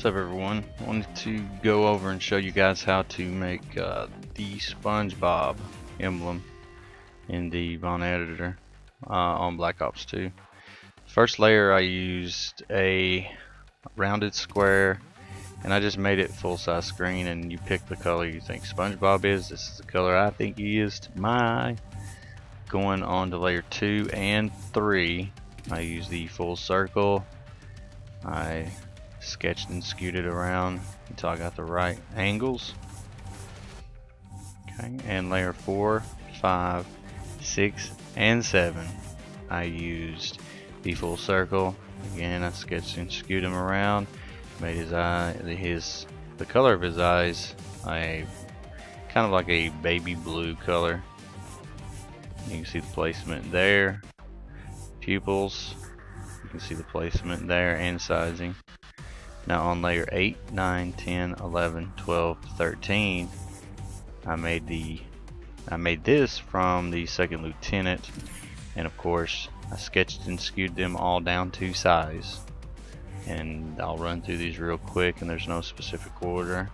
What's up, everyone? I wanted to go over and show you guys how to make the SpongeBob emblem in the Von editor on Black Ops 2. First layer, I used a rounded square and I just made it full size screen, and you pick the color you think SpongeBob is. This is the color I think he is to my. Going on to layer 2 and 3, I used the full circle. I sketched and skewed it around until I got the right angles. Okay, and layer 4, 5, 6, and 7, I used the full circle. Again, I sketched and skewed him around, made his eye, the color of his eyes, kind of like a baby blue color. You can see the placement there. Pupils, you can see the placement there and sizing. Now on layer 8, 9, 10, 11, 12, 13, I made this from the second lieutenant, and of course I sketched and skewed them all down to size. And I'll run through these real quick, and there's no specific order.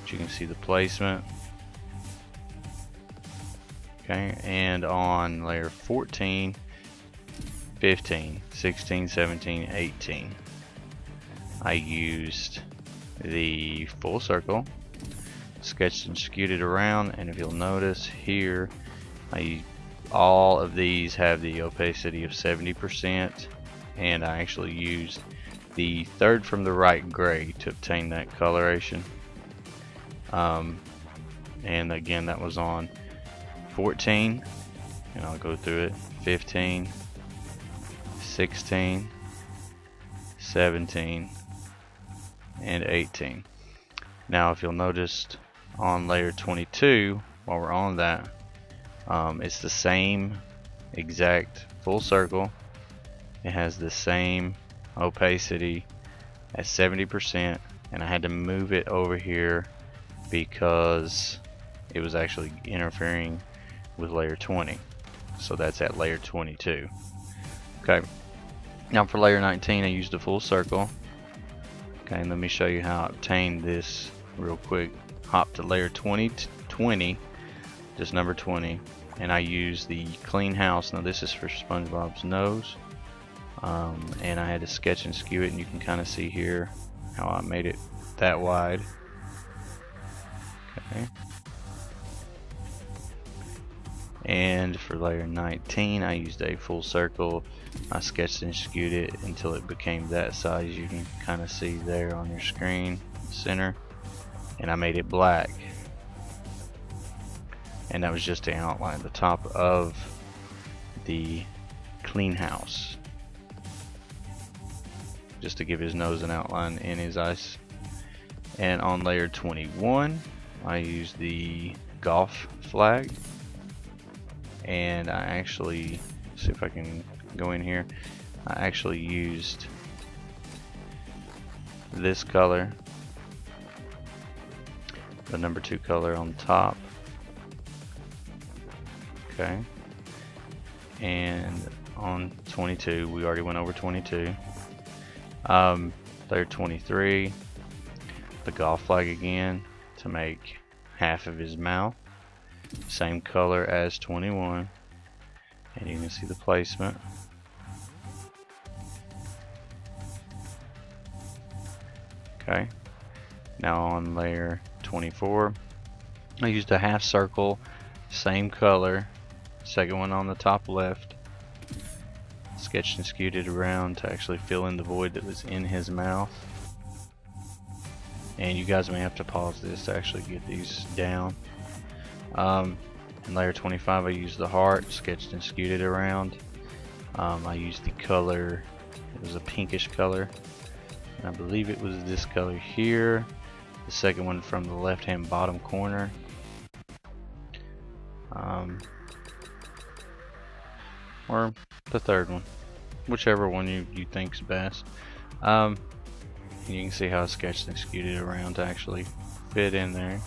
But you can see the placement. Okay, and on layer 14, 15, 16, 17, 18, I used the full circle, sketched and skewed it around, and if you'll notice here, all of these have the opacity of 70%, and I actually used the third from the right gray to obtain that coloration. And again, that was on 14, and I'll go through it, 15, 16, 17, and 18. Now if you'll notice on layer 22, while we're on that, it's the same exact full circle. It has the same opacity at 70%, and I had to move it over here because it was actually interfering with layer 20. So that's at layer 22. Okay, now for layer 19, I used a full circle. Okay, and let me show you how I obtained this real quick. Hop to layer 20, just number 20, and I use the clean house. Now this is for SpongeBob's nose, and I had to sketch and skew it, and you can kind of see here how I made it that wide. Okay. And for layer 19, I used a full circle. I sketched and skewed it until it became that size. You can kind of see there on your screen, center, and I made it black. And that was just to outline the top of the clean house, just to give his nose an outline in his eyes. And on layer 21, I used the golf flag, and I actually, see if I can go in here, I actually used this color, the number 2 color on top. Okay, and on 22, we already went over 22. Layer 23, the golf flag again to make half of his mouth, same color as 21, and you can see the placement. Okay, now on layer 24, I used a half circle, same color, second one on the top left, sketched and skewed it around to actually fill in the void that was in his mouth. And you guys may have to pause this to actually get these down. In layer 25, I used the heart, sketched and skewed it around. I used the color, it was a pinkish color, and I believe it was this color here, the second one from the left hand bottom corner. Or the third one, whichever one you think's best. And you can see how I sketched and skewed it around to actually fit in there.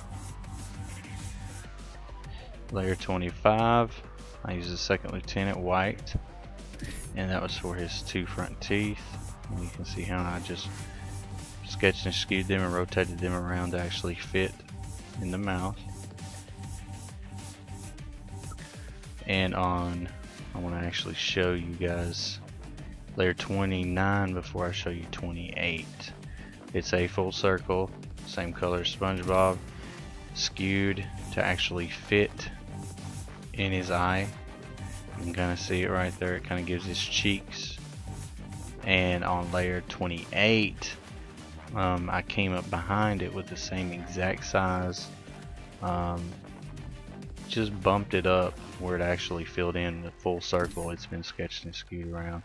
Layer 25, I used the second lieutenant white, and that was for his 2 front teeth. And you can see how I just sketched and skewed them and rotated them around to actually fit in the mouth. And I want to actually show you guys layer 29 before I show you 28. It's a full circle, same color as SpongeBob, skewed to actually fit in his eye. You can kind of see it right there. It kind of gives his cheeks. And on layer 28, I came up behind it with the same exact size, just bumped it up where it actually filled in the full circle. It's been sketched and skewed around.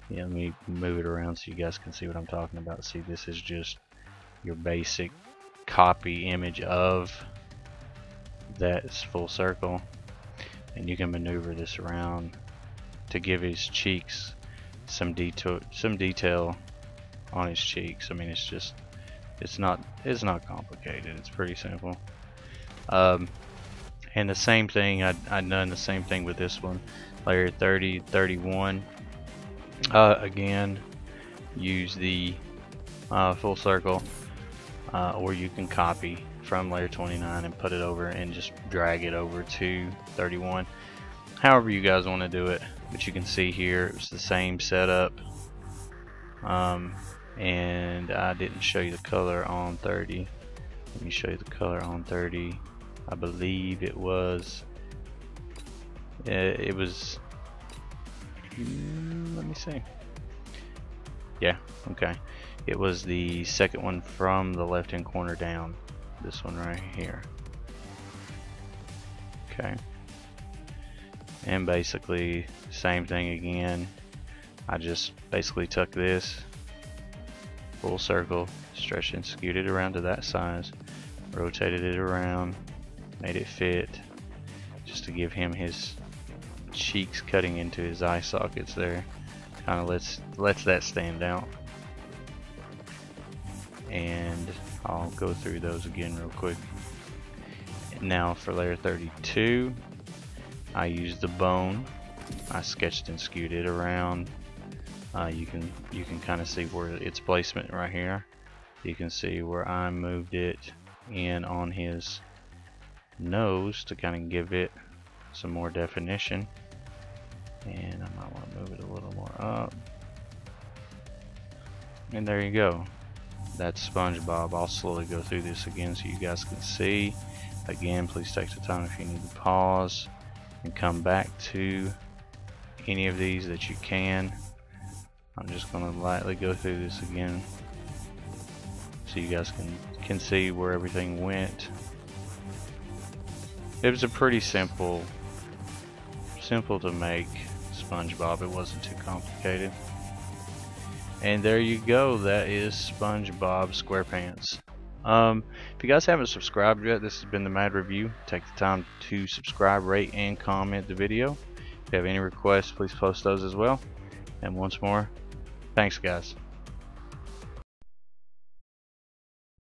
Yeah, let me move it around so you guys can see what I'm talking about. See, this is just your basic copy image of that full circle, and you can maneuver this around to give his cheeks some detail on his cheeks. I mean, it's not complicated. It's pretty simple. And the same thing, I'd done the same thing with this one, layer 30, 31. Again, use the full circle, or you can copy from layer 29 and put it over and just drag it over to 31. However you guys want to do it, but you can see here it's the same setup. And I didn't show you the color on 30. Let me show you the color on 30. I believe it was let me see. Yeah, okay. It was the second one from the left hand corner down. This one right here. Okay. And basically same thing again. I just basically took this full circle, stretched and skewed it around to that size, rotated it around, made it fit, just to give him his cheeks cutting into his eye sockets there. Kind of lets that stand out. And I'll go through those again real quick. Now for layer 32, I used the bone. I sketched and skewed it around. You can kind of see where its placement right here. You can see where I moved it in on his nose to kind of give it some more definition. And I might want to move it a little more up. And there you go. That's SpongeBob. I'll slowly go through this again so you guys can see. Again, please take the time if you need to pause and come back to any of these that you can. I'm just going to lightly go through this again so you guys can see where everything went. It was a pretty simple to make SpongeBob. It wasn't too complicated. And there you go. That is SpongeBob SquarePants. If you guys haven't subscribed yet, this has been the Mad Review. Take the time to subscribe, rate, and comment the video. If you have any requests, please post those as well. And once more, thanks guys.